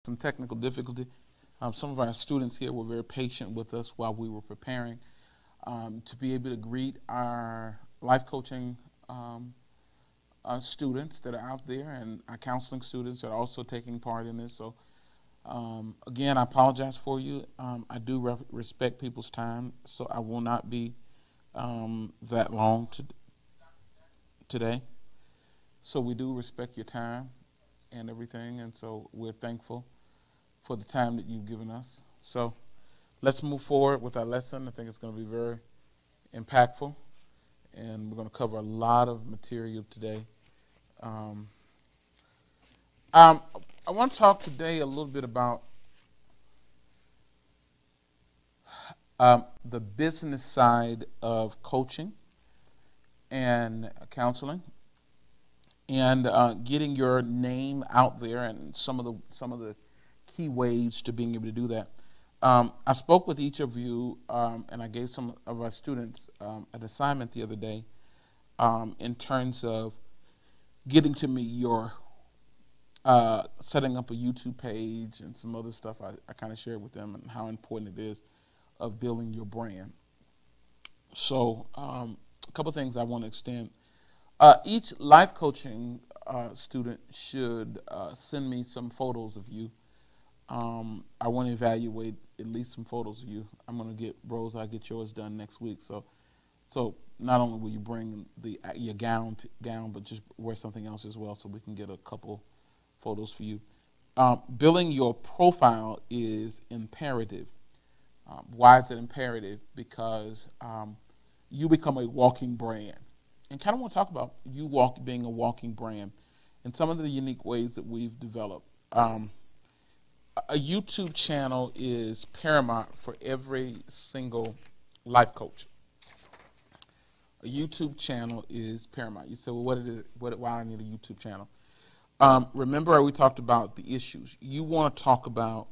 some technical difficulty. Some of our students here were very patient with us while we were preparing to be able to greet our life coaching students that are out there and our counseling students that are also taking part in this. So again, I apologize for you. I do respect people's time, so I will not be that long today. So we do respect your time and everything, and so we're thankful for the time that you've given us. So let's move forward with our lesson. I think it's going to be very impactful, and we're going to cover a lot of material today. I want to talk today a little bit about the business side of coaching and counseling, and getting your name out there, and some of the key ways to being able to do that. I spoke with each of you, and I gave some of our students an assignment the other day in terms of getting to me your setting up a YouTube page and some other stuff I kind of shared with them, and how important it is of building your brand. So a couple things I want to extend. Each life coaching student should send me some photos of you. I want to evaluate at least some photos of you. I'm going to get Rose. I'll get yours done next week. So not only will you bring your gown, but just wear something else as well, so we can get a couple photos for you. Building your profile is imperative. Why is it imperative? Because you become a walking brand. And kind of want to talk about you being a walking brand and some of the unique ways that we've developed. A YouTube channel is paramount for every single life coach. A YouTube channel is paramount. You say, well, why do I need a YouTube channel? Remember we talked about the issues. You want to talk about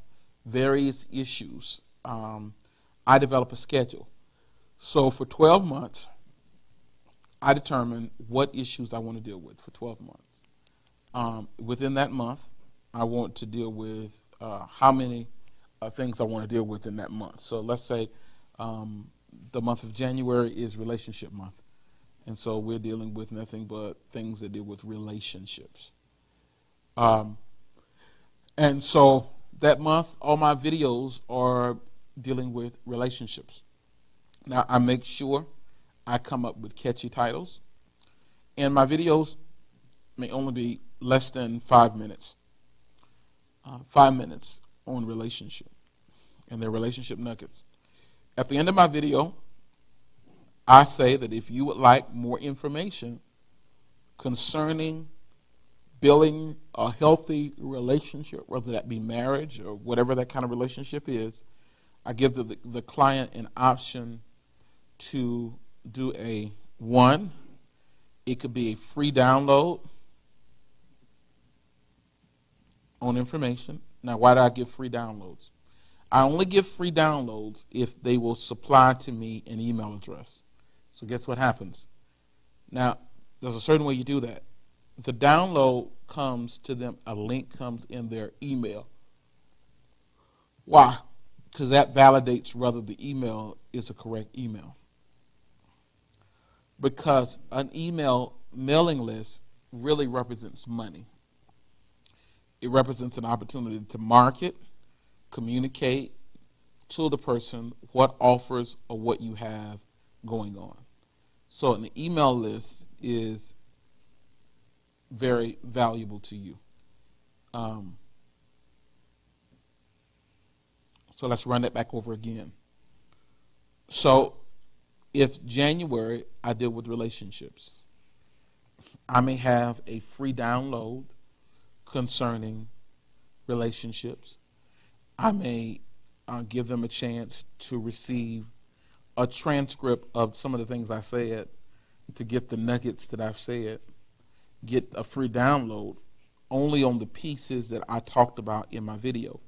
various issues. I develop a schedule. So for 12 months, I determine what issues I want to deal with for 12 months. Within that month, I want to deal with how many things I want to deal with in that month. So let's say the month of January is relationship month. And so we're dealing with nothing but things that deal with relationships. And so that month, all my videos are dealing with relationships. Now, I make sure I come up with catchy titles, and my videos may only be less than 5 minutes. 5 minutes on relationship, and their relationship nuggets. At the end of my video, I say that if you would like more information concerning building a healthy relationship, whether that be marriage or whatever that kind of relationship is, I give the client an option to do it could be a free download on information. Now, why do I give free downloads? I only give free downloads if they will supply to me an email address. So guess what happens? Now, there's a certain way you do that. The download comes to them, a link comes in their email. Why? Because that validates whether the email is a correct email. Because an email mailing list really represents money. It represents an opportunity to market, communicate to the person what offers or what you have going on. So an email list is very valuable to you. So let's run that back over again. So if January I deal with relationships, I may have a free download concerning relationships. I may give them a chance to receive a transcript of some of the things I said, to get the nuggets that I've said, get a free download only on the pieces that I talked about in my video.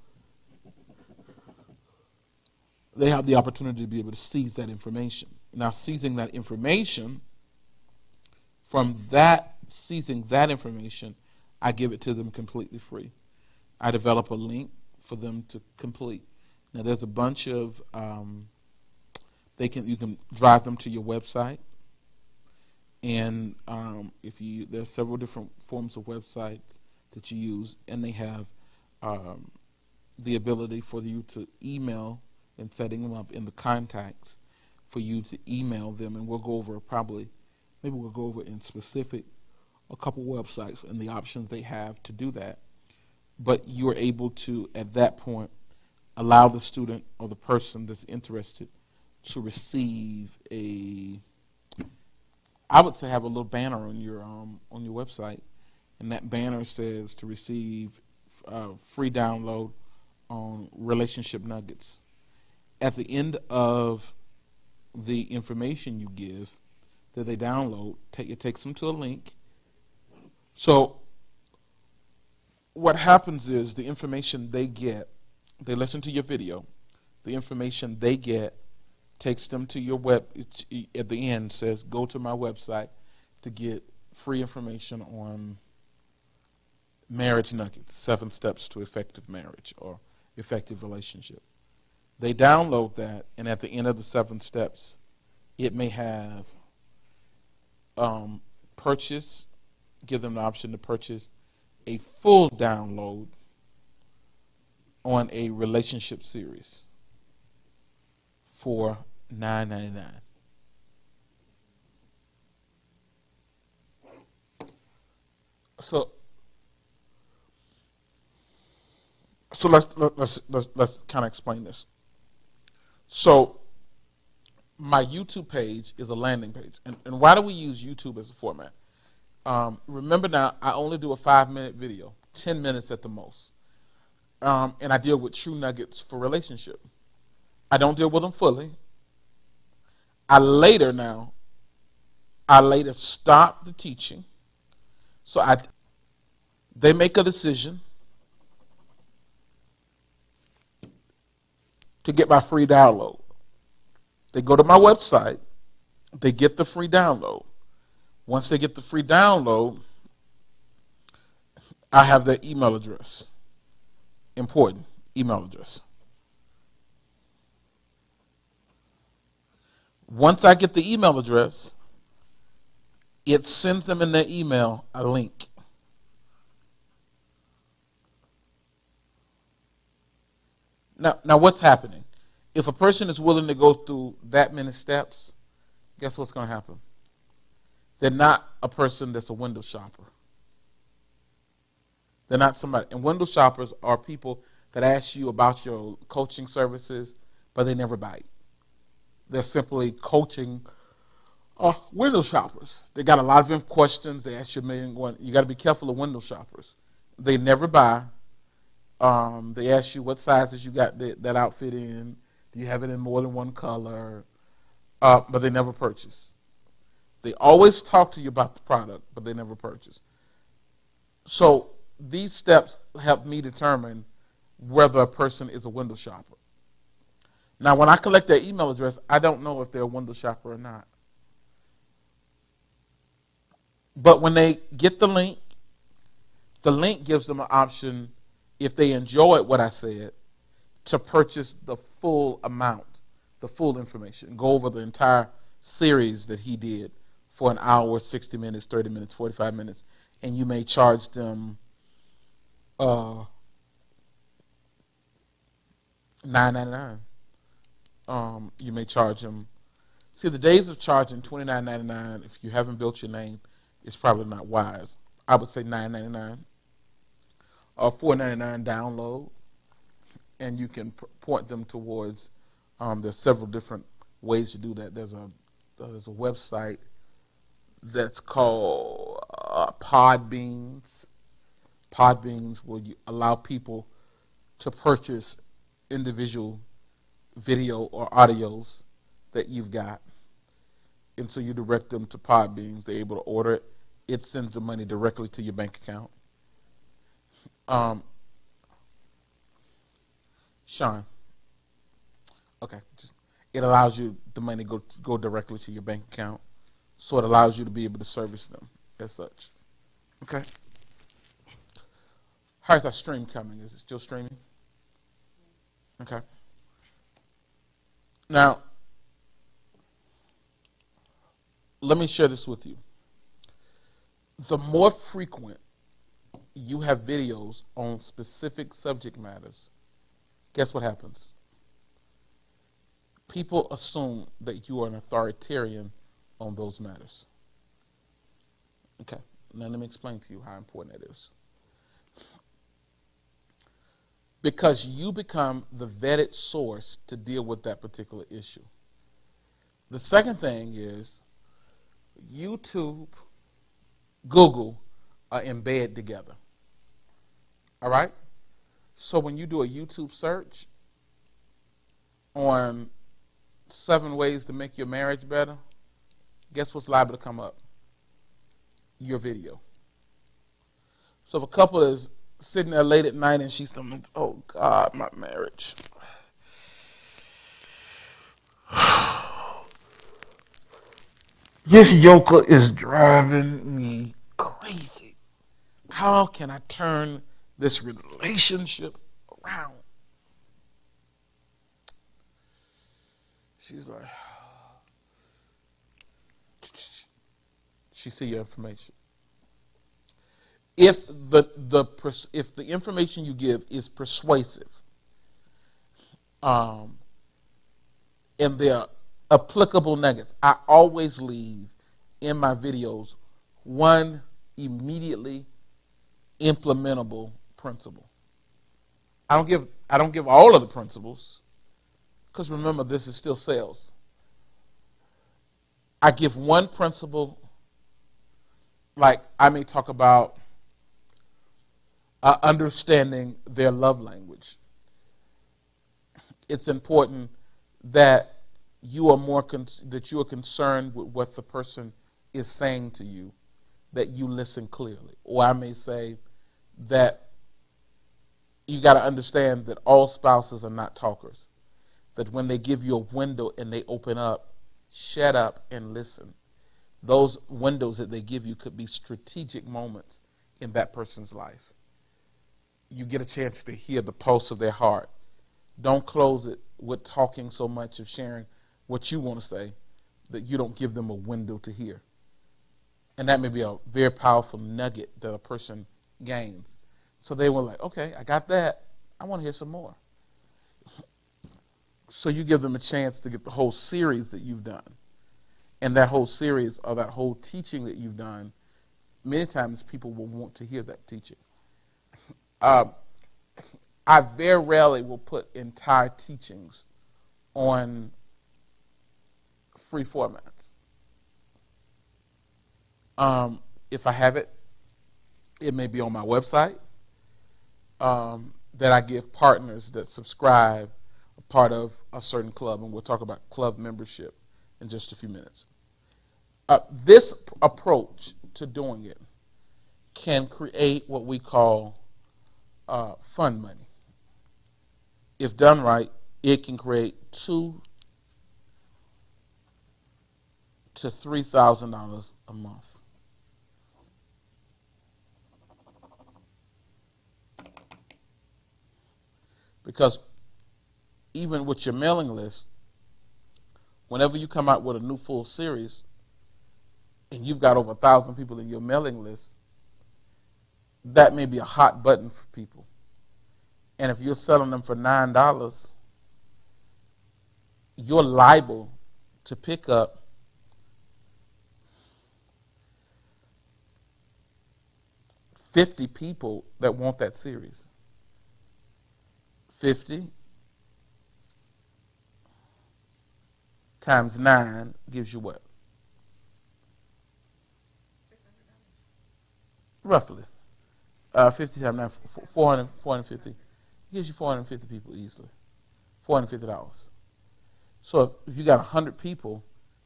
They have the opportunity to be able to seize that information. Now, seizing that information, I give it to them completely free. I develop a link for them to complete. Now, there's a bunch of you can drive them to your website, and there's several different forms of websites that you use, and they have the ability for you to email and setting them up in the contacts for you to email them, and we'll go over maybe we'll go over in specific a couple websites and the options they have to do that. But you are able to, at that point, allow the student or the person that's interested to receive I would say have a little banner on your website, and that banner says to receive free download on Relationship Nuggets. At the end of the information you give that they download, it takes them to a link. So what happens is the information they get, they listen to your video, the information they get takes them to your at the end says, go to my website to get free information on Marriage Nuggets, 7 Steps to Effective Marriage or Effective Relationship. They download that, and at the end of the 7 steps, it may have give them the option to purchase a full download on a relationship series for $9.99. So let's kind of explain this. So my YouTube page is a landing page, and why do we use YouTube as a format? Remember now, I only do a 5-minute video, 10 minutes at the most, and I deal with true nuggets for relationship. I don't deal with them fully. I later stop the teaching, so they make a decision to get my free download. They go to my website, they get the free download. Once they get the free download, I have their email address. Important email address. Once I get the email address, it sends them in their email a link. Now what's happening? If a person is willing to go through that many steps, guess what's going to happen? They're not a person that's a window shopper. They're not somebody. And window shoppers are people that ask you about your coaching services, but they never bite. They're simply coaching window shoppers. They got a lot of questions. They ask you a million. You got to be careful of window shoppers. They never buy. They ask you what sizes you got that outfit in. Do you have it in more than one color? But they never purchase. They always talk to you about the product, but they never purchase. So these steps help me determine whether a person is a window shopper. Now, when I collect their email address, I don't know if they're a window shopper or not. But when they get the link gives them an option, if they enjoyed what I said, to purchase the full amount, the full information, go over the entire series that he did for an hour, 60 minutes, 30 minutes, 45 minutes, and you may charge them $9.99. You may charge them. See, the days of charging $29.99 if you haven't built your name is probably not wise. I would say $9.99 or $4.99 download, and you can point them towards. There's several different ways to do that. There's a website that's called Podbeans. Podbeans will allow people to purchase individual video or audios that you've got. And so you direct them to Podbeans. They're able to order it. It sends the money directly to your bank account. Sean. Okay. It allows you the money go directly to your bank account. So it allows you to be able to service them as such. Okay. How's our stream coming? Is it still streaming? Okay. Now, let me share this with you. The more frequent you have videos on specific subject matters, guess what happens? People assume that you are an authoritarian on those matters. Okay, now let me explain to you how important that is. Because you become the vetted source to deal with that particular issue. The second thing is YouTube, Google are in bed together. All right? So when you do a YouTube search on 7 ways to make your marriage better, guess what's liable to come up? Your video. So if a couple is sitting there late at night and she's saying, oh God, my marriage. This yoker is driving me crazy. How can I turn this relationship around? She's like, she see your information. If the information you give is persuasive, and there are applicable nuggets, I always leave in my videos one immediately implementable principle. I don't give all of the principles, because remember, this is still sales. I give one principle, like I may talk about understanding their love language. It's important that you are concerned with what the person is saying to you, that you listen clearly. Or I may say that you got to understand that all spouses are not talkers. That when they give you a window and they open up, shut up and listen. Those windows that they give you could be strategic moments in that person's life. You get a chance to hear the pulse of their heart. Don't close it with talking so much of sharing what you want to say that you don't give them a window to hear. And that may be a very powerful nugget that a person gains. So they were like, okay, I got that. I want to hear some more. So you give them a chance to get the whole series that you've done. And that whole series or that whole teaching that you've done, many times people will want to hear that teaching. I very rarely will put entire teachings on free formats. If I have it, it may be on my website that I give partners that subscribe a part of a certain club, and we'll talk about club membership in just a few minutes. This approach to doing it can create what we call fund money. If done right, it can create $2,000 to $3,000 a month. Because even with your mailing list, whenever you come out with a new full series and you've got over 1,000 people in your mailing list, that may be a hot button for people. And if you're selling them for $9, you're liable to pick up $50 people that want that series. 50 times 9 gives you what? $600. Roughly. 50 times 9, 450. Gives you 450 people easily. $450. So if you got 100 people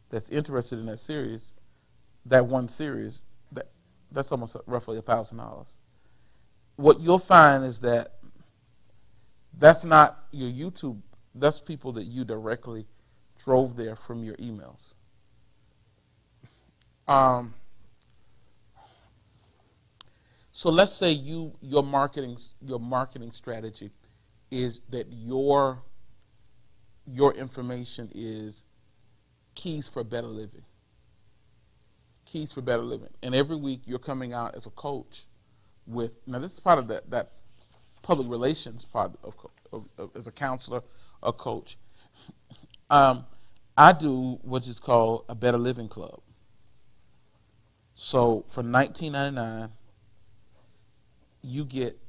that's interested in that series, that one series, that's almost roughly $1,000. What you'll find is that that's not your YouTube, that's people that you directly drove there from your emails. So let's say your marketing strategy is that your information is keys for better living. Keys for better living. And every week you're coming out as a coach with, now this is part of that public relations part of as a counselor, a coach. I do what is called a Better Living Club. So for $19.99, you get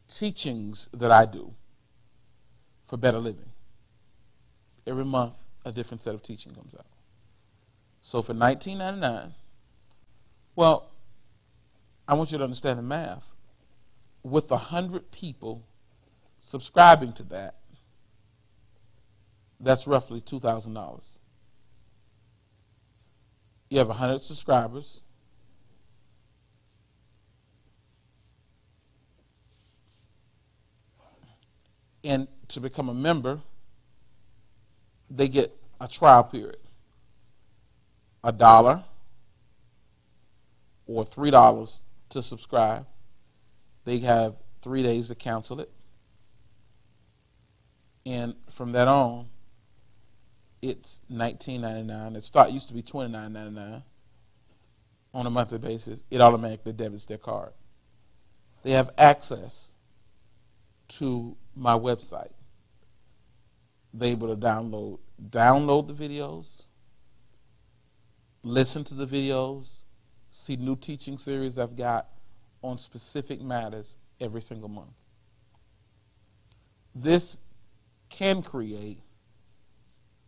teachings that I do for better living. Every month, a different set of teaching comes out. So for $19.99, well, I want you to understand the math. With 100 people subscribing to that, that's roughly $2,000. You have 100 subscribers. And to become a member, they get a trial period. $1 or $3 to subscribe. They have 3 days to cancel it. And from that on, it's $19.99. It used to be $29.99 on a monthly basis. It automatically debits their card. They have access to my website. They're able to download the videos, listen to the videos, see new teaching series I've got on specific matters every single month. This can create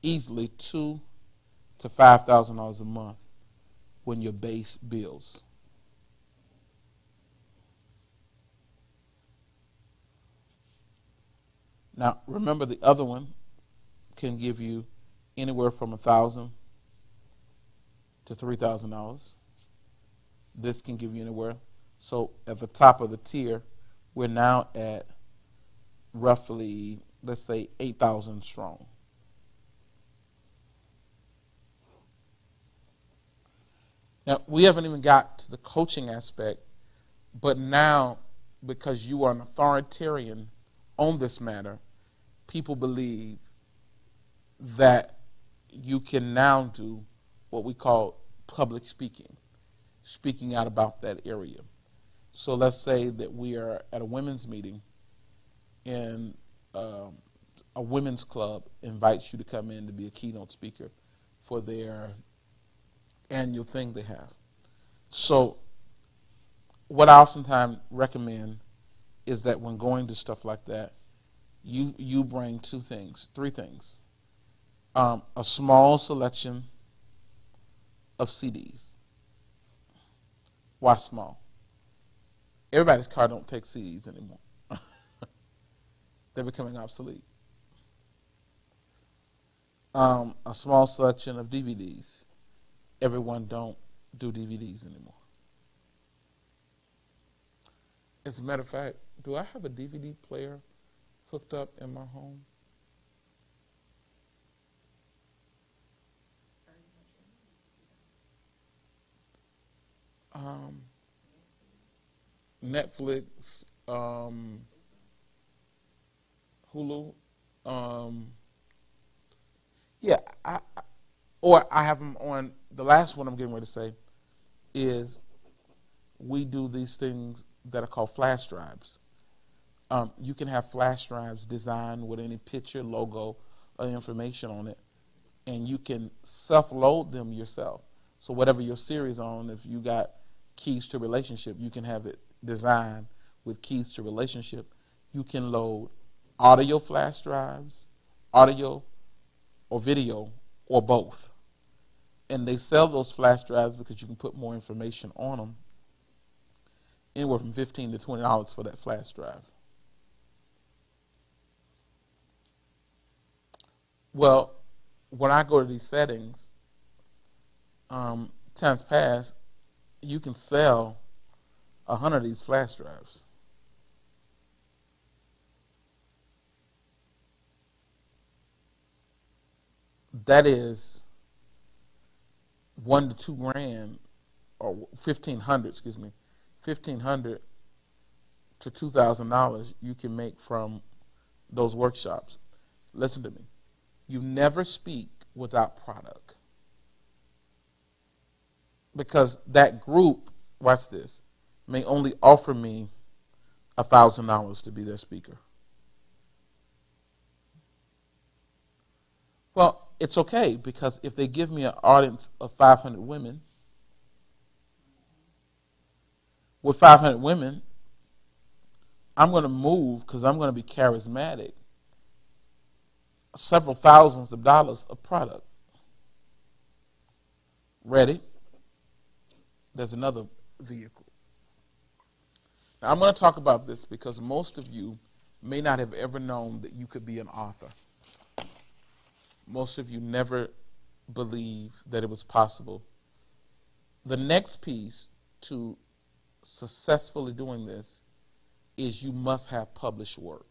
easily $2,000 to $5,000 a month when your base bills. Now, remember, the other one can give you anywhere from $1,000 to $3,000. This can give you anywhere. So at the top of the tier, we're now at roughly, let's say, 8,000 strong. Now, we haven't even got to the coaching aspect, but now, because you are an authoritarian on this matter, people believe that you can now do what we call public speaking, speaking out about that area. So let's say that we are at a women's meeting and a women's club invites you to come in to be a keynote speaker for their annual thing they have. So what I oftentimes recommend is that when going to stuff like that, you bring three things. A small selection of CDs. Why small? Everybody's car don't take CDs anymore. They're becoming obsolete. A small selection of DVDs. Everyone don't do DVDs anymore. As a matter of fact, do I have a DVD player hooked up in my home? Netflix, Hulu, yeah, or I have them on. The last one I'm getting ready to say is we do these things that are called flash drives. You can have flash drives designed with any picture, logo, or information on it, and you can self-load them yourself. So whatever your series on, if you got keys to relationship, you can have it designed with keys to relationship. You can load audio flash drives, audio or video, or both. And they sell those flash drives because you can put more information on them. Anywhere from $15 to $20 for that flash drive. Well, when I go to these settings, times past, you can sell 100 of these flash drives. That is $1 to $2 grand, or 1,500, excuse me, 1,500 to $2,000 you can make from those workshops. Listen to me. You never speak without product. Because that group, watch this, may only offer me $1,000 to be their speaker. Well, it's okay, because if they give me an audience of 500 women, with 500 women, I'm going to move, because I'm going to be charismatic, several thousands of dollars of product. Ready? There's another vehicle. Now, I'm going to talk about this because most of you may not have ever known that you could be an author. Most of you never believed that it was possible. The next piece to successfully doing this is you must have published work.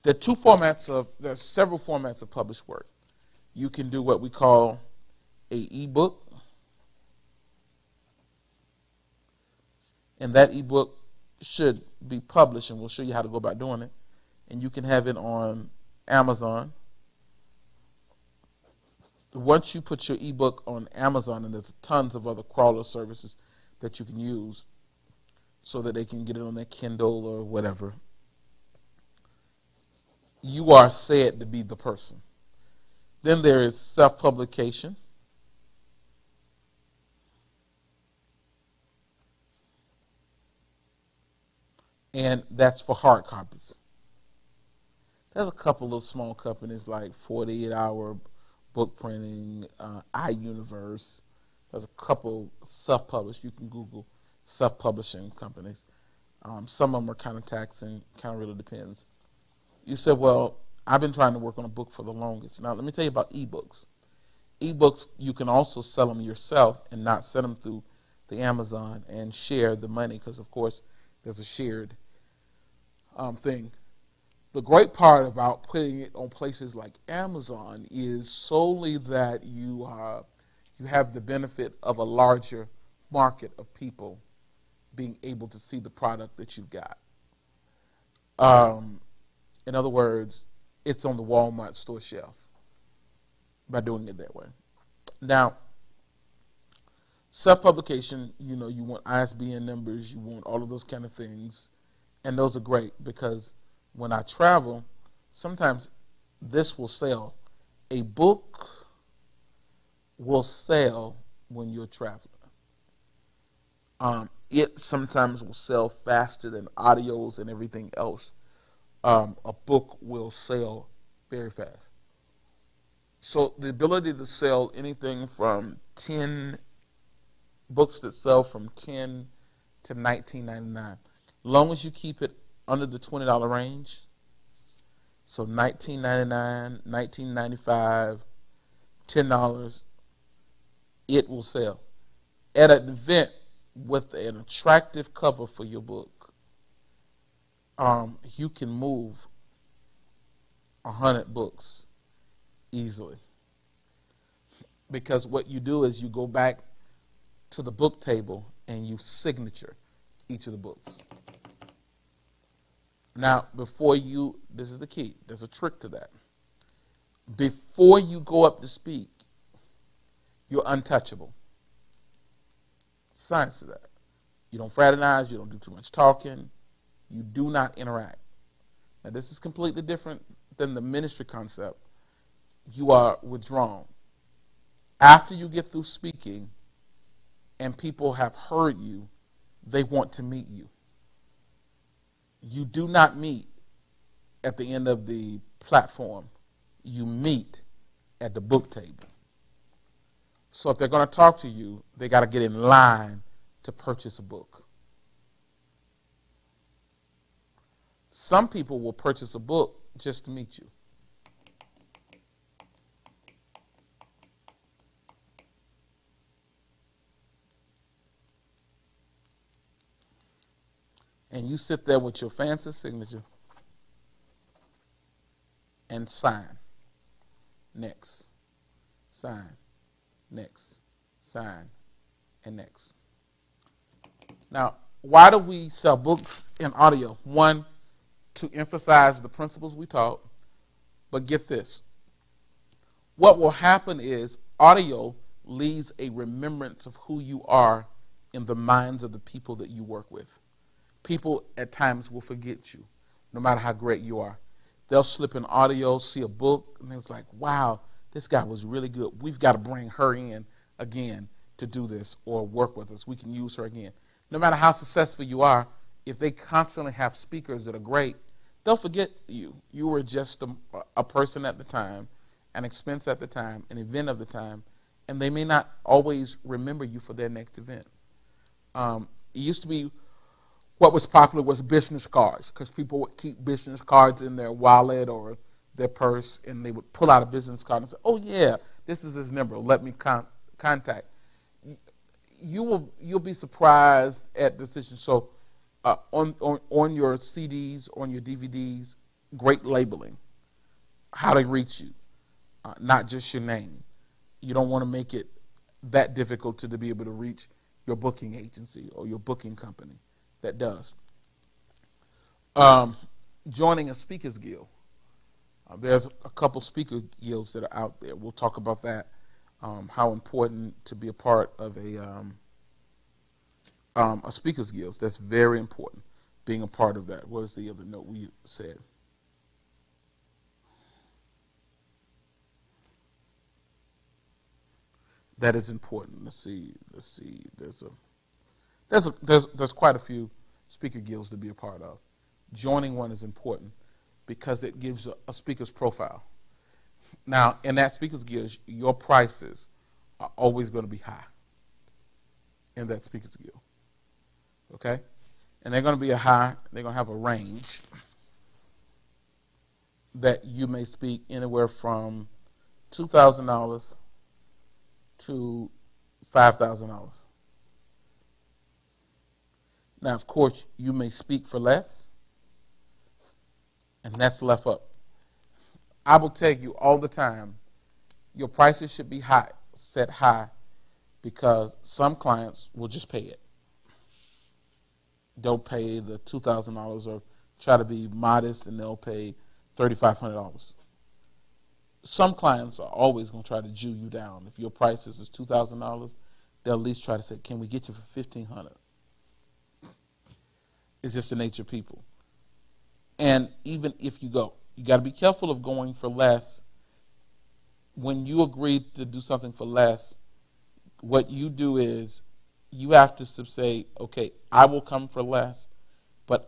There are several formats of published work. You can do what we call an ebook, and that ebook should be published, and we'll show you how to go about doing it. And you can have it on Amazon. Once you put your ebook on Amazon, and there's tons of other crawler services that you can use so that they can get it on their Kindle or whatever, you are said to be the person. Then there is self-publication. And that's for hard copies. There's a couple of small companies like 48 Hour Book Printing, iUniverse. There's a couple self-published. You can Google self-publishing companies. Some of them are kind of taxing, kind of really depends. You said, well, I've been trying to work on a book for the longest. Now, let me tell you about ebooks. Ebooks, you can also sell them yourself and not send them through the Amazon and share the money, because, of course, there's a shared thing. The great part about putting it on places like Amazon is solely that you have the benefit of a larger market of people being able to see the product that you've got. In other words, it's on the Walmart store shelf by doing it that way. Now, self-publication, you want ISBN numbers, you want all of those kind of things, and those are great because when I travel, sometimes this will sell. A book will sell when you're traveling. It sometimes will sell faster than audios and everything else. A book will sell very fast. So the ability to sell anything from 10 books that sell from $10 to $19.99, long as you keep it under the $20 range. So $19.99, $19.95, $10, it will sell. At an event with an attractive cover for your book, you can move 100 books easily. Because what you do is you go back to the book table and you signature each of the books. Now, this is the key, there's a trick to that. Before you go up to speak, you're untouchable. Science to that. You don't fraternize, you don't do too much talking, you do not interact. Now, this is completely different than the ministry concept. You are withdrawn. After you get through speaking and people have heard you, they want to meet you. You do not meet at the end of the platform. You meet at the book table. So if they're going to talk to you, they got to get in line to purchase a book. Some people will purchase a book just to meet you. And you sit there with your fancy signature and sign. Next. Sign. Next. Sign. And next. Now, why do we sell books and audio? One, to emphasize the principles we taught, but get this. What will happen is audio leaves a remembrance of who you are in the minds of the people that you work with. People at times will forget you, no matter how great you are. They'll slip in audio, see a book, and it's like, wow, this guy was really good. We've got to bring her in again to do this or work with us. We can use her again. No matter how successful you are, if they constantly have speakers that are great, they'll forget you. You were just a person at the time, an expense at the time, an event of the time, and they may not always remember you for their next event. It used to be what was popular was business cards, because people would keep business cards in their wallet or their purse, and they would pull out a business card and say, oh, yeah, this is his number. Let me contact. You'll be surprised at the decision. So on your CDs, on your DVDs, great labeling, how to reach you, not just your name. You don't want to make it that difficult to be able to reach your booking agency or your booking company. That does. Joining a speakers guild. There's a couple speaker guilds that are out there. We'll talk about that. How important to be a part of a speakers guild. That's very important. Being a part of that. What is the other note we said? That is important. Let's see. There's quite a few speaker guilds to be a part of. Joining one is important because it gives a speaker's profile. Now, in that speaker's guild, your prices are always going to be high in that speaker's guild. Okay? And they're going to be they're going to have a range that you may speak anywhere from $2,000 to $5,000. Now, of course, you may speak for less, and that's left up. I will tell you all the time, your prices should be set high, because some clients will just pay it. They'll pay the $2,000 or try to be modest, and they'll pay $3,500. Some clients are always going to try to Jew you down. If your prices is $2,000, they'll at least try to say, can we get you for $1,500? It's just the nature of people. And even if you got to be careful of going for less. When you agree to do something for less, what you do is you have to say, okay, I will come for less, but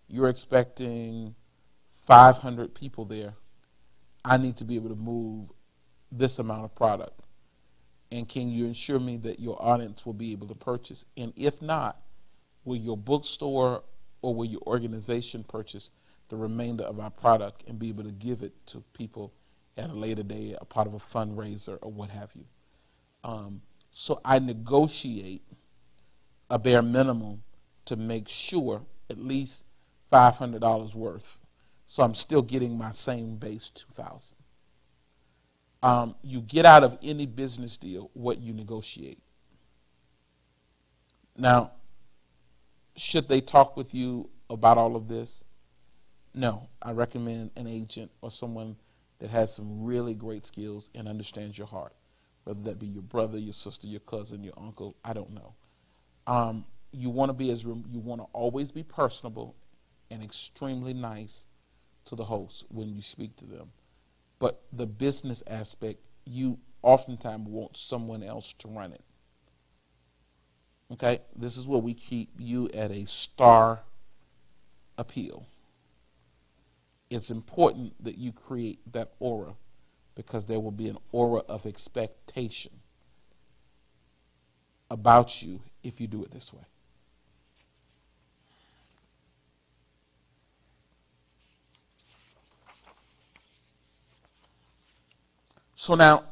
you're expecting 500 people there. I need to be able to move this amount of product. And can you ensure me that your audience will be able to purchase? And if not, will your bookstore or will your organization purchase the remainder of our product and be able to give it to people at a later day, a part of a fundraiser or what have you? So I negotiate a bare minimum to make sure at least $500 worth. So I'm still getting my same base $2,000. You get out of any business deal what you negotiate. Now, should they talk with you about all of this? No. I recommend an agent or someone that has some really great skills and understands your heart, whether that be your brother, your sister, your cousin, your uncle, I don't know. You want to always be personable and extremely nice to the host when you speak to them. But the business aspect, you oftentimes want someone else to run it. Okay? This is where we keep you at a star appeal. It's important that you create that aura, because there will be an aura of expectation about you if you do it this way. So now,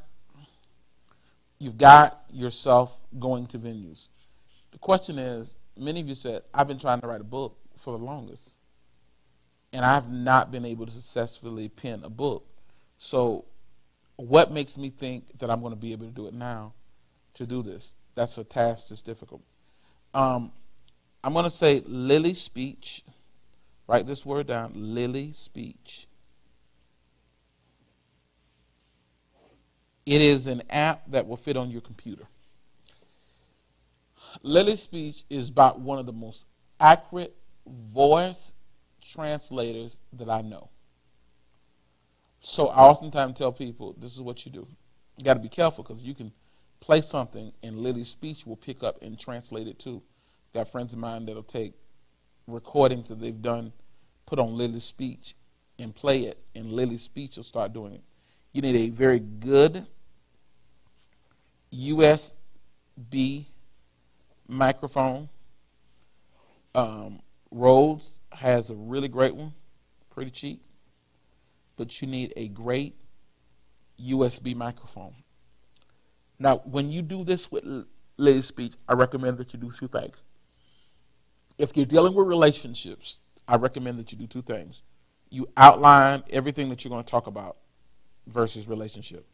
you've got yourself going to venues. The question is, many of you said, I've been trying to write a book for the longest, and I've not been able to successfully pen a book. So what makes me think that I'm going to be able to do it now to do this? That's a task that's difficult. I'm going to say Lily Speech. Write this word down, Lily Speech. It is an app that will fit on your computer. Lily Speech is about one of the most accurate voice translators that I know. So I oftentimes tell people, this is what you do. You got to be careful because you can play something and Lily Speech will pick up and translate it too. Got friends of mine that'll take recordings that they've done, put on Lily Speech and play it, and Lily Speech will start doing it. You need a very good USB microphone. Rhodes has a really great one, pretty cheap, but you need a great USB microphone. Now, when you do this with Lily Speech, I recommend that you do two things. If you're dealing with relationships, I recommend that you do two things. You outline everything that you're going to talk about versus relationship.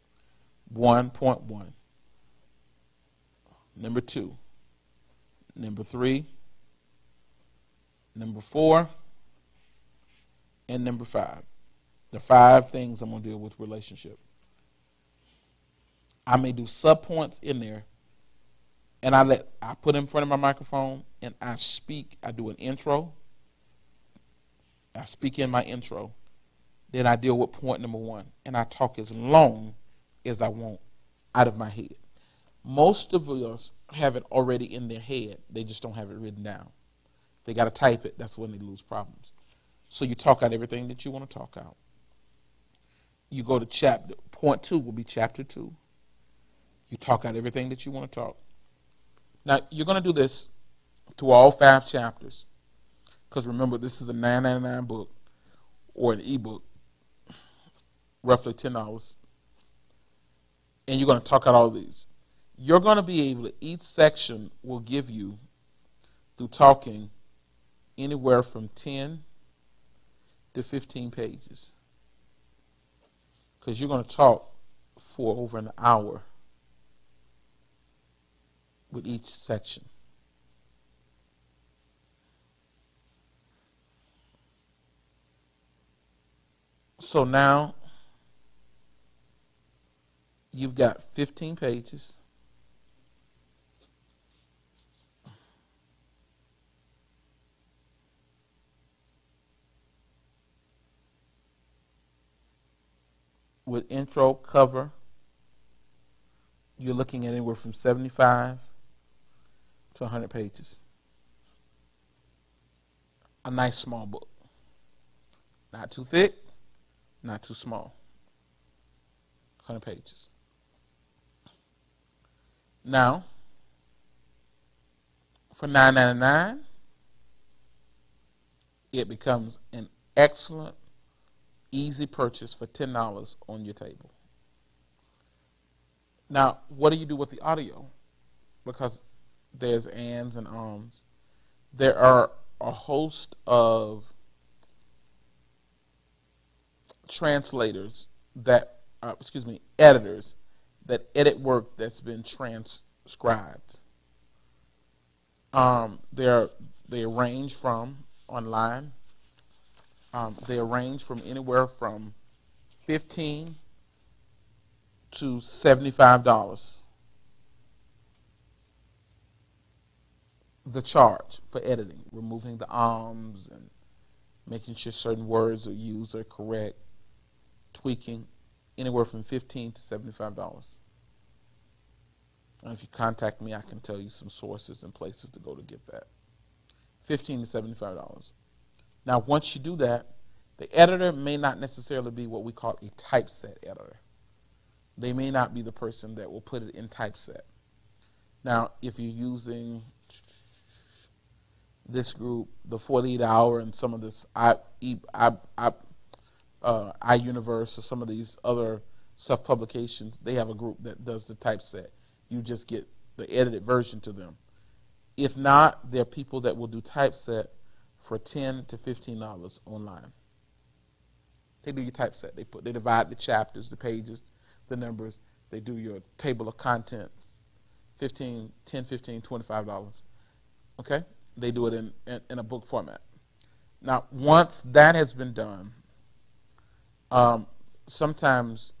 1.1. Number 2. Number 3. Number 4. And number 5. The 5 things I'm going to deal with relationship. I may do subpoints in there, and I put in front of my microphone and I speak. I do an intro. I speak in my intro. Then I deal with point number 1, and I talk as long as I want out of my head. Most of us have it already in their head. They just don't have it written down. They got to type it. That's when they lose problems. So you talk out everything that you want to talk out. You go to chapter, point 2 will be chapter 2. You talk out everything that you want to talk. Now, you're going to do this through all 5 chapters. Because remember, this is a $9.99 book or an ebook, roughly $10. And you're going to talk out all these. You're going to be able to, each section will give you, through talking, anywhere from 10 to 15 pages. Because you're going to talk for over an hour with each section. So now you've got 15 pages. With intro, cover, you're looking at anywhere from 75 to 100 pages. A nice small book. Not too thick, not too small. 100 pages. Now, for $9.99, it becomes an excellent, easy purchase for $10 on your table. Now, what do you do with the audio? Because there's ands and ums. There are a host of translators that, editors that edit work that's been transcribed. They range from online. They range from anywhere from $15 to $75. The charge for editing, removing the ums and making sure certain words are used are correct, tweaking, anywhere from $15 to $75. And if you contact me, I can tell you some sources and places to go to get that. $15 to $75. Now, once you do that, the editor may not necessarily be what we call a typeset editor. They may not be the person that will put it in typeset. Now, if you're using this group, the 48 Hour, and some of this iUniverse or some of these other self-publications, they have a group that does the typeset. You just get the edited version to them. If not, there are people that will do typeset for $10 to $15 online. They do your typeset. They divide the chapters, the pages, the numbers. They do your table of contents, $10, $15, $25 Okay, they do it in a book format. Now, once that has been done, um, sometimes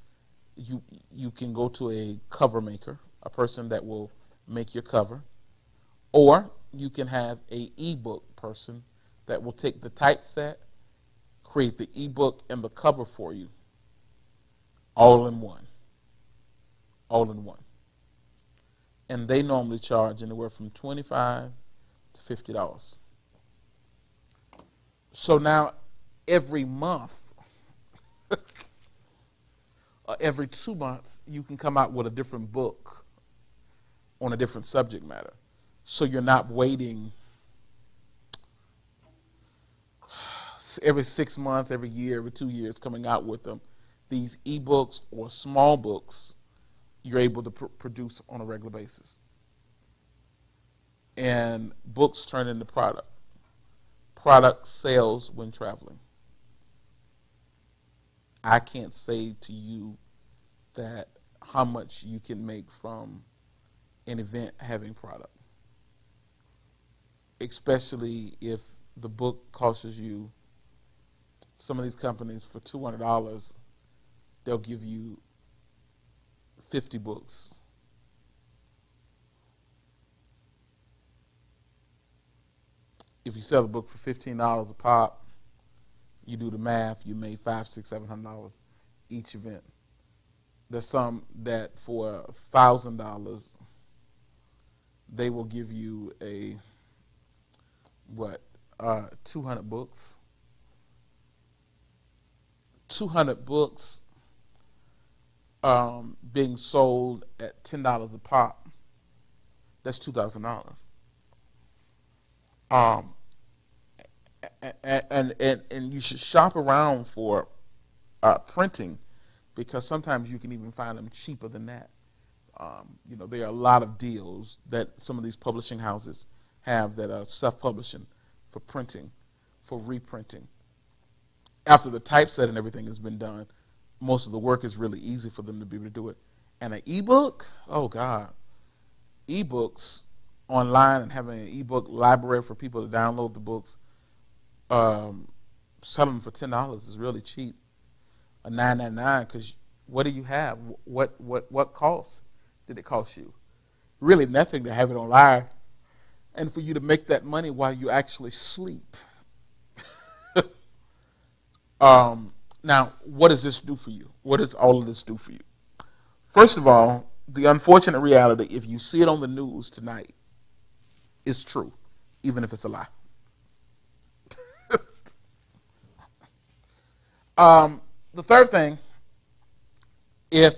you can go to a cover maker, a person that will make your cover, or you can have a ebook person that will take the typeset, create the ebook and the cover for you, all in one, all in one. And they normally charge anywhere from $25 to $50. So now, every month, every 2 months, you can come out with a different book on a different subject matter. So you're not waiting every 6 months, every year, every 2 years coming out with them. These ebooks or small books you're able to produce on a regular basis. And books turn into product. Product sells when traveling. I can't say to you that how much you can make from an event having product, especially if the book costs you, some of these companies, for $200, they'll give you 50 books. If you sell a book for $15 a pop, you do the math, you made $500, $600, $700 each event. There's some that for $1,000, they will give you 200 books. 200 books being sold at $10 a pop, that's $2,000. And you should shop around for printing, because sometimes you can even find them cheaper than that. There are a lot of deals that some of these publishing houses have that are self-publishing for printing, for reprinting. After the typeset and everything has been done, most of the work is really easy for them to be able to do it. And an ebook, oh God, ebooks online and having an ebook library for people to download the books, selling them for $10 is really cheap. A $9.99, because what do you have? What cost did it cost you? Really nothing to have it online, and for you to make that money while you actually sleep. Now, what does this do for you? What does all of this do for you? First of all, the unfortunate reality, if you see it on the news tonight, is true, even if it's a lie. The third thing, if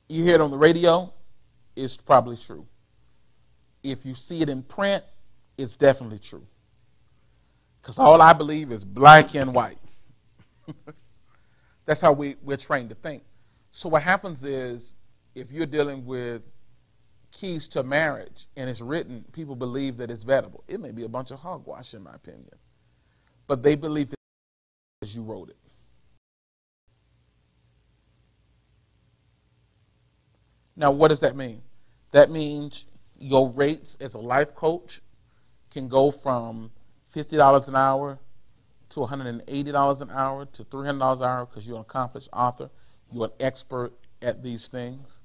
you hear it on the radio, it's probably true. If you see it in print, it's definitely true. Because all I believe is black and white. That's how we're trained to think. So what happens is, if you're dealing with keys to marriage and it's written, people believe that it's vettable. It may be a bunch of hogwash, in my opinion, but they believe it as you wrote it. Now, what does that mean? That means your rates as a life coach can go from $50 an hour to $180 an hour to $300 an hour, because you're an accomplished author. You're an expert at these things.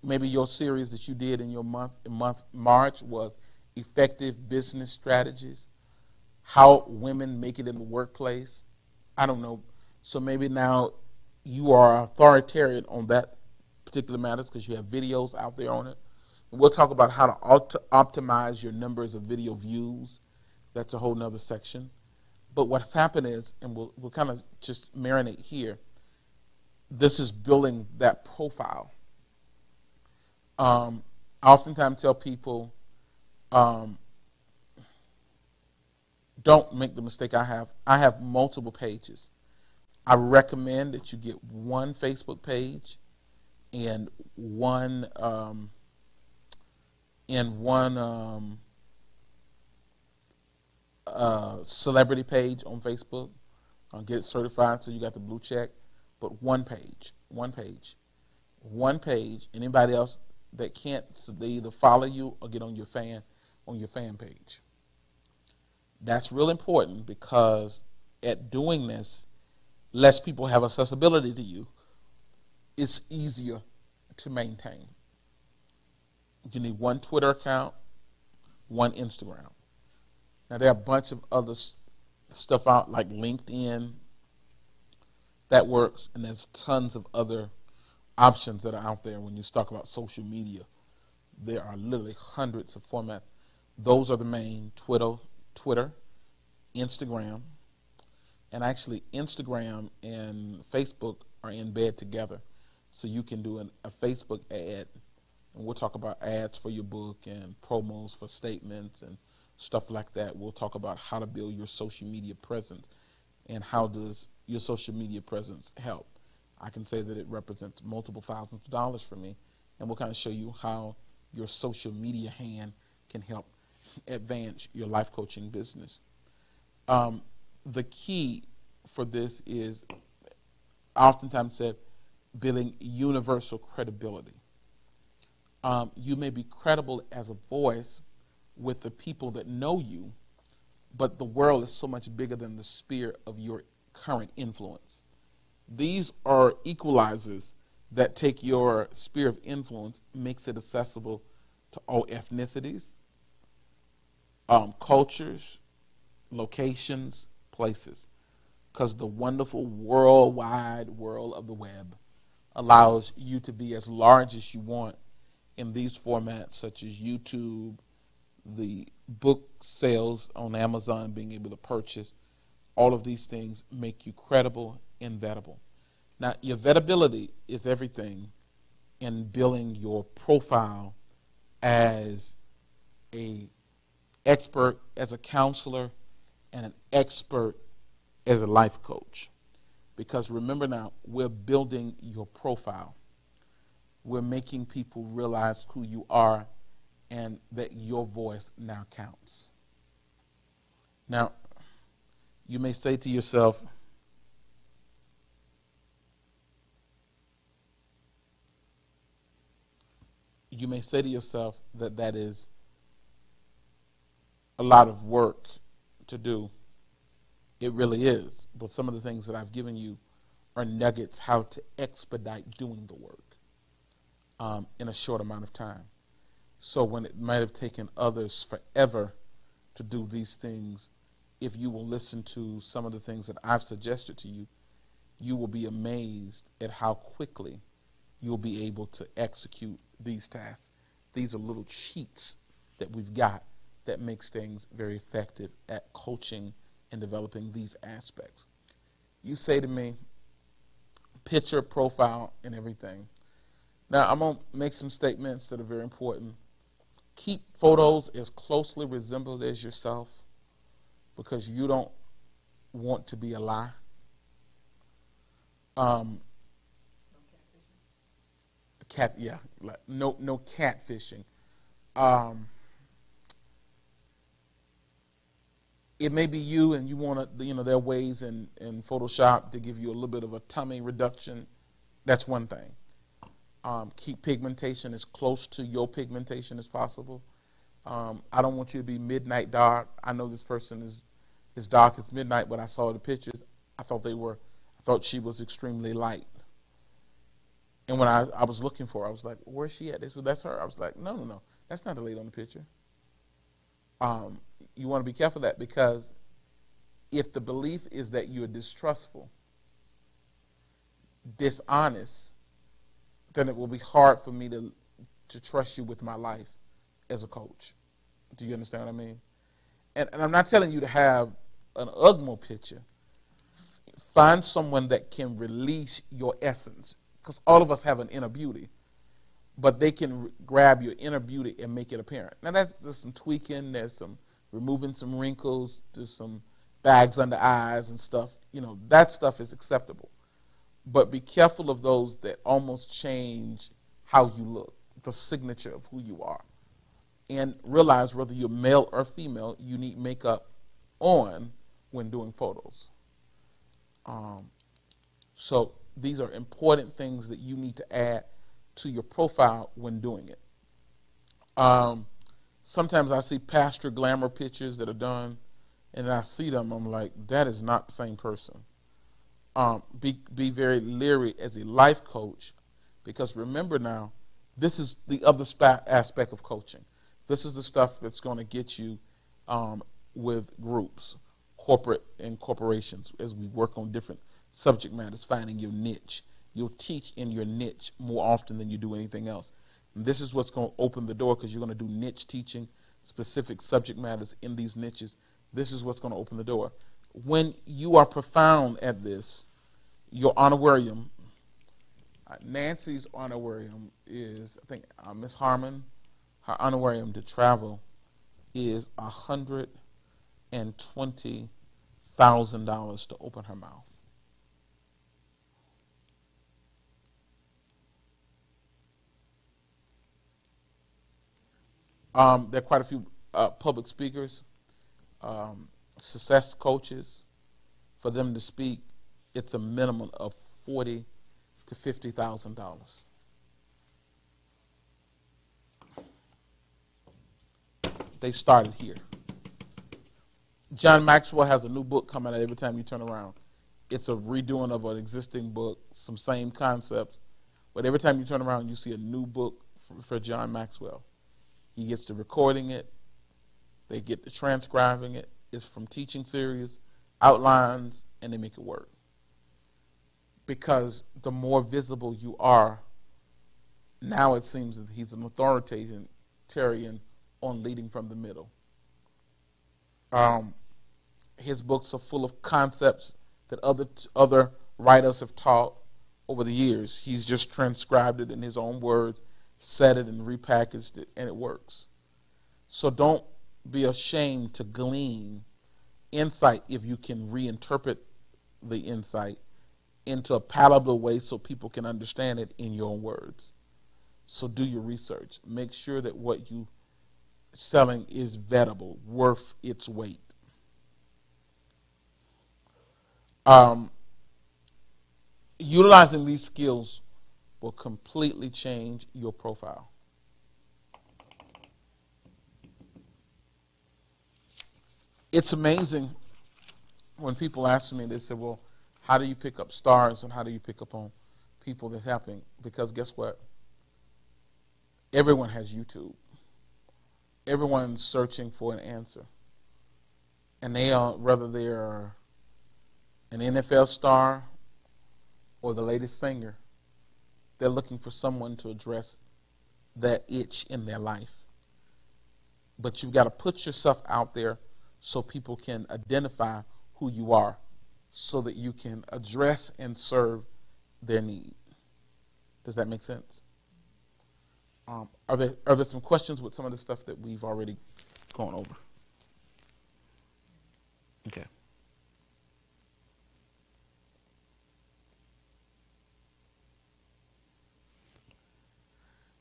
Maybe your series that you did in your month March was effective business strategies, how women make it in the workplace. I don't know. So maybe now you are authoritarian on that particular matters, because you have videos out there on it. And we'll talk about how to optimize your numbers of video views. That's a whole nother section. But what's happened is, and we'll kind of just marinate here, this is building that profile. I oftentimes tell people, don't make the mistake I have. I have multiple pages. I recommend that you get one Facebook page and one celebrity page on Facebook. I'll get it certified so you got the blue check. But one page. Anybody else that can't, so they either follow you or get on your fan page. That's real important because at doing this, less people have accessibility to you. It's easier to maintain. You need one Twitter account, one Instagram. Now there are a bunch of other stuff out like LinkedIn that works, and there's tons of other options that are out there. When you talk about social media, there are literally hundreds of formats. Those are the main: Twitter, Instagram, and actually Instagram and Facebook are in bed together. So you can do a Facebook ad, and we'll talk about ads for your book and promos for statements and stuff like that. We'll talk about how to build your social media presence and how does your social media presence help. I can say that it represents multiple thousands of dollars for me, and we'll kind of show you how your social media hand can help advance your life coaching business. The key for this is, oftentimes said, building universal credibility. You may be credible as a voice with the people that know you, but the world is so much bigger than the sphere of your current influence. These are equalizers that take your sphere of influence, makes it accessible to all ethnicities, cultures, locations, places, because the wonderful worldwide world of the web allows you to be as large as you want in these formats, such as YouTube, the book sales on Amazon, being able to purchase. All of these things make you credible and vettable. Now, your vettability is everything in building your profile as an expert, as a counselor, and an expert as a life coach. Because remember now, we're building your profile. We're making people realize who you are and that your voice now counts. Now, you may say to yourself, that is a lot of work to do. It really is. But some of the things that I've given you are nuggets how to expedite doing the work in a short amount of time. So when it might have taken others forever to do these things, if you will listen to some of the things that I've suggested to you, you will be amazed at how quickly you'll be able to execute these tasks. These are little cheats that we've got that makes things very effective at coaching and developing these aspects. You say to me, picture, profile, and everything. Now, I'm going to make some statements that are very important. Keep photos as closely resembled as yourself, because you don't want to be a lie. No catfishing. It may be you, and you want to, there are ways in Photoshop to give you a little bit of a tummy reduction. That's one thing. Keep pigmentation as close to your pigmentation as possible. I don't want you to be midnight dark. I know this person is as dark as midnight, but I saw the pictures. I thought she was extremely light. And when I was looking for her, I was like, where's she at? That's her. I was like, no. That's not the lady on the picture. You want to be careful of that, because if the belief is that you're distrustful, dishonest, then it will be hard for me to trust you with my life as a coach. Do you understand what I mean? And I'm not telling you to have an UGMO picture. Find someone that can release your essence, because all of us have an inner beauty, but they can grab your inner beauty and make it apparent. Now, there's some tweaking, there's some removing some wrinkles, there's some bags under eyes and stuff. That stuff is acceptable. But be careful of those that almost change how you look, the signature of who you are. And realize whether you're male or female, you need makeup on when doing photos. So these are important things that you need to add to your profile when doing it. Sometimes I see pastor glamour pictures that are done, and I see them, I'm like, that is not the same person. Be very leery as a life coach, because remember now, this is the other aspect of coaching. This is the stuff that's going to get you with groups, corporate and corporations, as we work on different subject matters, finding your niche. You'll teach in your niche more often than you do anything else. And this is what's going to open the door, because you're going to do niche teaching, specific subject matters in these niches. This is what's going to open the door. When you are profound at this, your honorarium, Nancy's honorarium is, I think, Miss Harmon, her honorarium to travel is $120,000 to open her mouth. There are quite a few public speakers, success coaches. For them to speak, it's a minimum of $40,000 to $50,000. They started here. John Maxwell has a new book coming out every time you turn around. It's a redoing of an existing book, some same concepts, but every time you turn around, you see a new book for John Maxwell. He gets to recording it. They get to transcribing it. It's from teaching series, outlines, and they make it work. Because the more visible you are, now it seems that he's an authoritarian on leading from the middle. His books are full of concepts that other writers have taught over the years. He's just transcribed it in his own words, said it and repackaged it, and it works. So don't be ashamed to glean insight if you can reinterpret the insight into a palatable way so people can understand it in your own words. So do your research. Make sure that what you're selling is vettable, worth its weight. Utilizing these skills will completely change your profile. It's amazing when people ask me, they say, well, how do you pick up stars and how do you pick up on people that's happening? Because guess what? Everyone has YouTube. Everyone's searching for an answer. And they are, whether they're an NFL star or the latest singer, they're looking for someone to address that itch in their life. But you've got to put yourself out there so people can identify who you are, so that you can address and serve their need. Does that make sense? Are there some questions with some of the stuff that we've already gone over? Okay.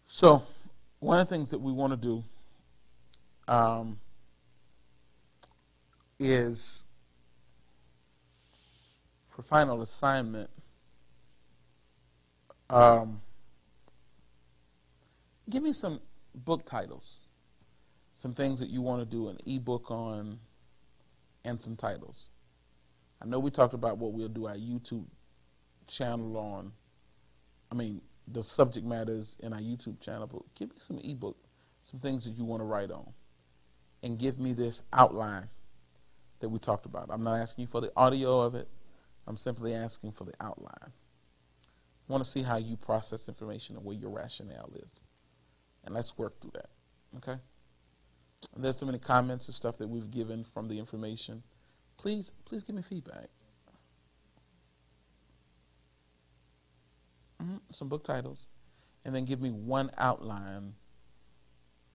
So, one of the things that we want to do is, for final assignment, give me some book titles, some things that you want to do an ebook on, and some titles. I know we talked about what we'll do our YouTube channel on. The subject matters in our YouTube channel, but give me some ebook, some things that you want to write on, and give me this outline that we talked about. I'm not asking you for the audio of it. I'm simply asking for the outline. I want to see how you process information and where your rationale is. And let's work through that, okay? And there's so many comments and stuff that we've given from the information. Please give me feedback. Some book titles. And then give me one outline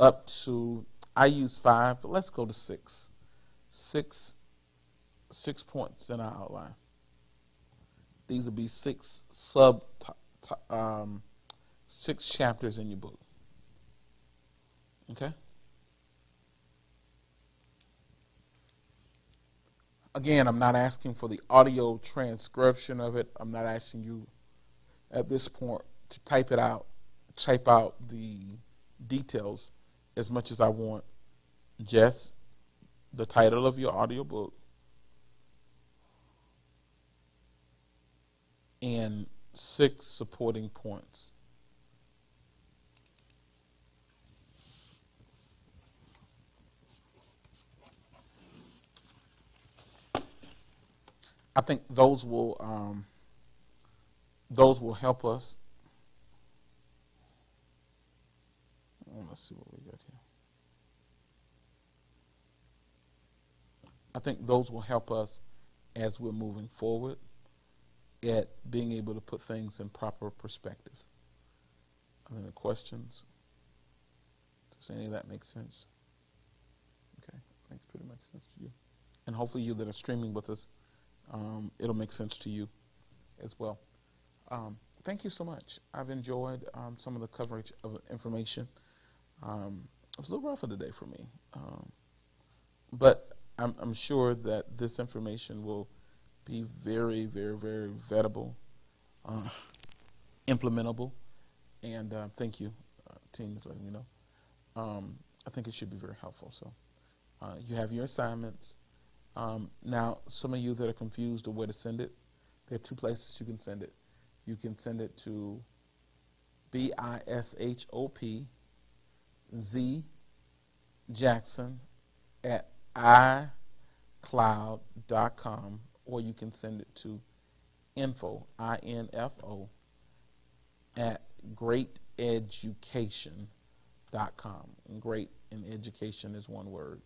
up to, I use 5, but let's go to 6. 6 points in our outline. These will be 6 chapters in your book. Okay? Again, I'm not asking for the audio transcription of it. I'm not asking you at this point to type it out. type out the details as much as I want just the title of your audiobook and 6 supporting points. I think those will help us. Let's see what we got here. I think those will help us as we're moving forward at being able to put things in proper perspective. Any questions? Does any of that make sense? Okay, makes pretty much sense to you. And hopefully you that are streaming with us, it'll make sense to you as well. Thank you so much. I've enjoyed some of the coverage of information. It was a little rougher today for me, but I'm sure that this information will be very, very, very vettable, implementable, and thank you, team, is letting me know. I think it should be very helpful. So you have your assignments. Now, some of you that are confused of where to send it, there are 2 places you can send it. You can send it to bishopzjackson@icloud.com, or you can send it to info, I-N-F-O, at greateducation.com. And great and education is one word.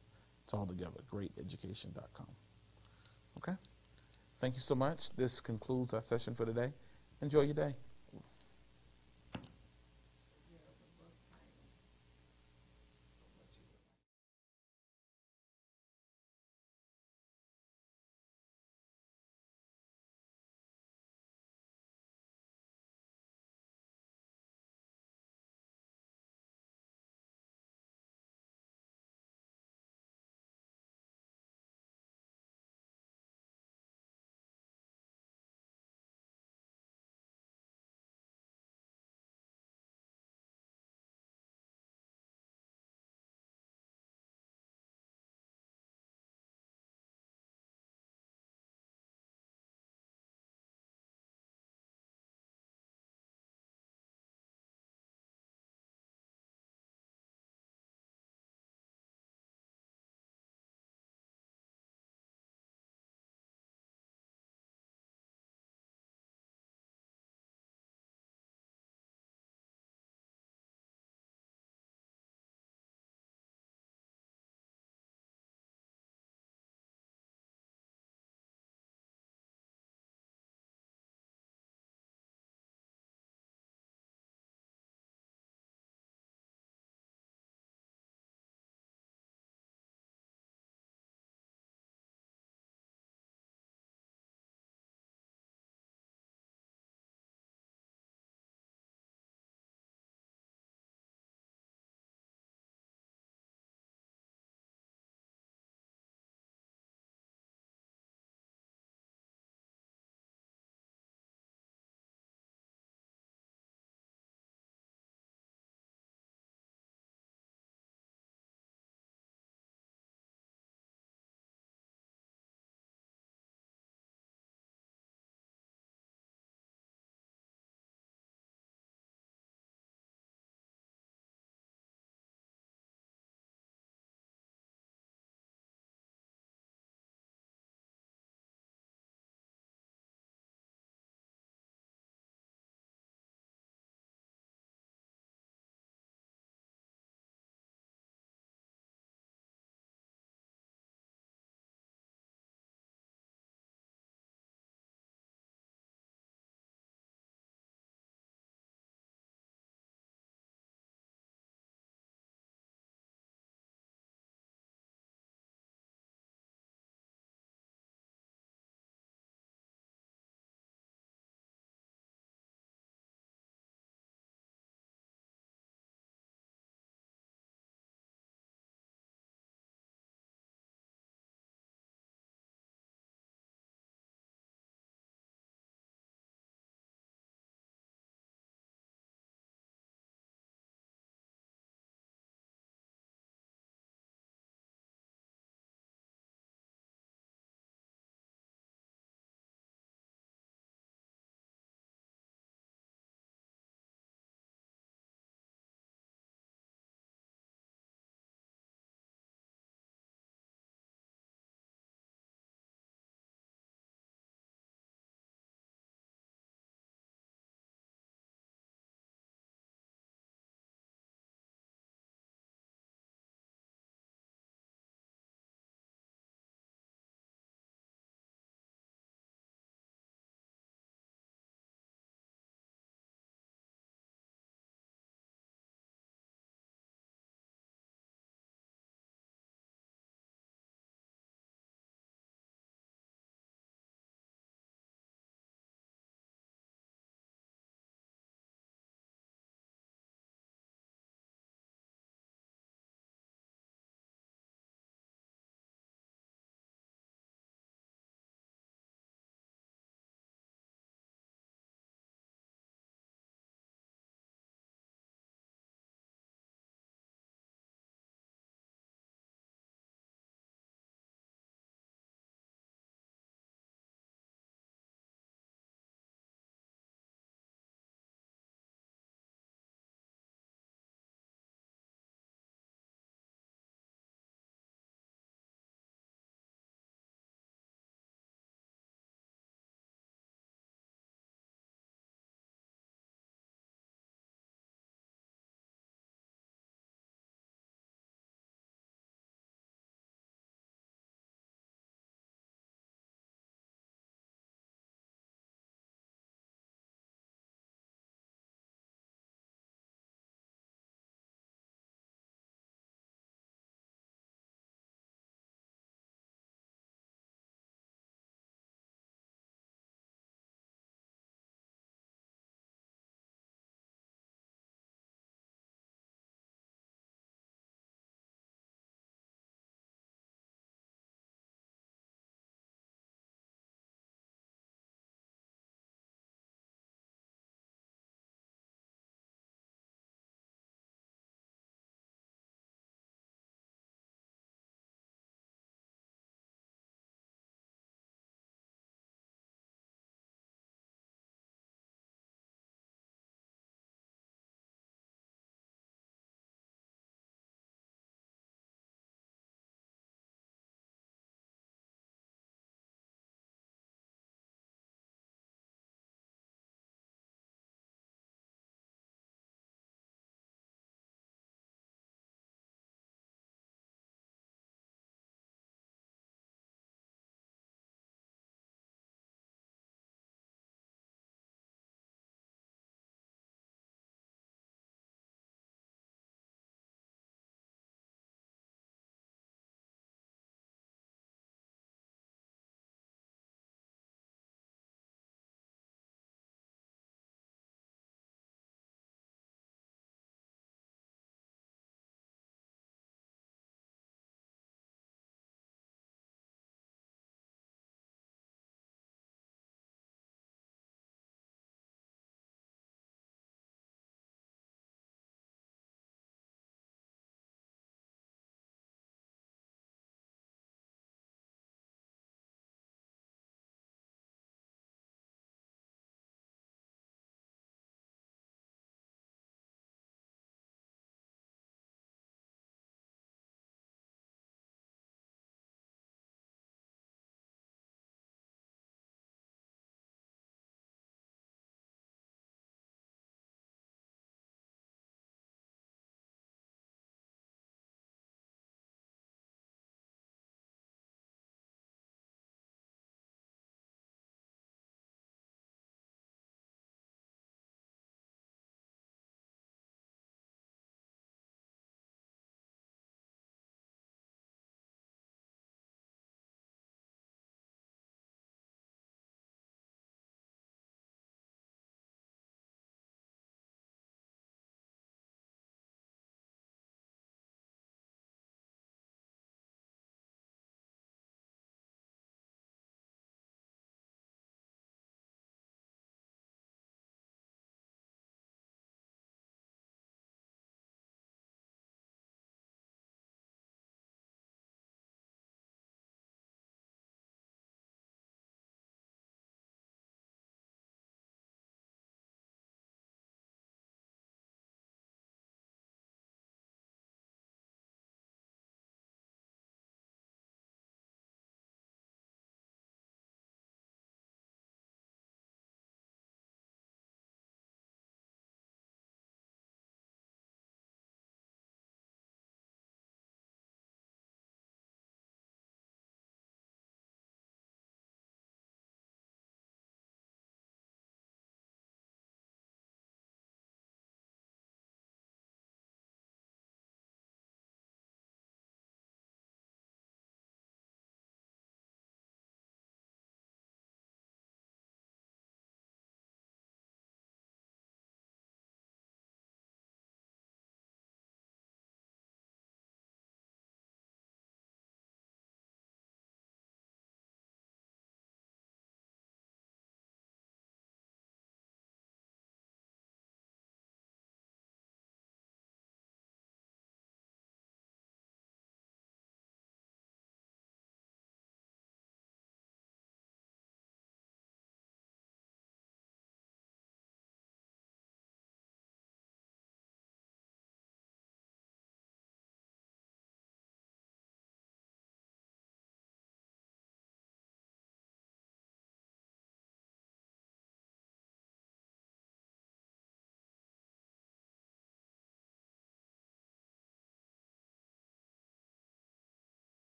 It's all together, greateducation.com. Okay? Thank you so much. This concludes our session for today. Enjoy your day.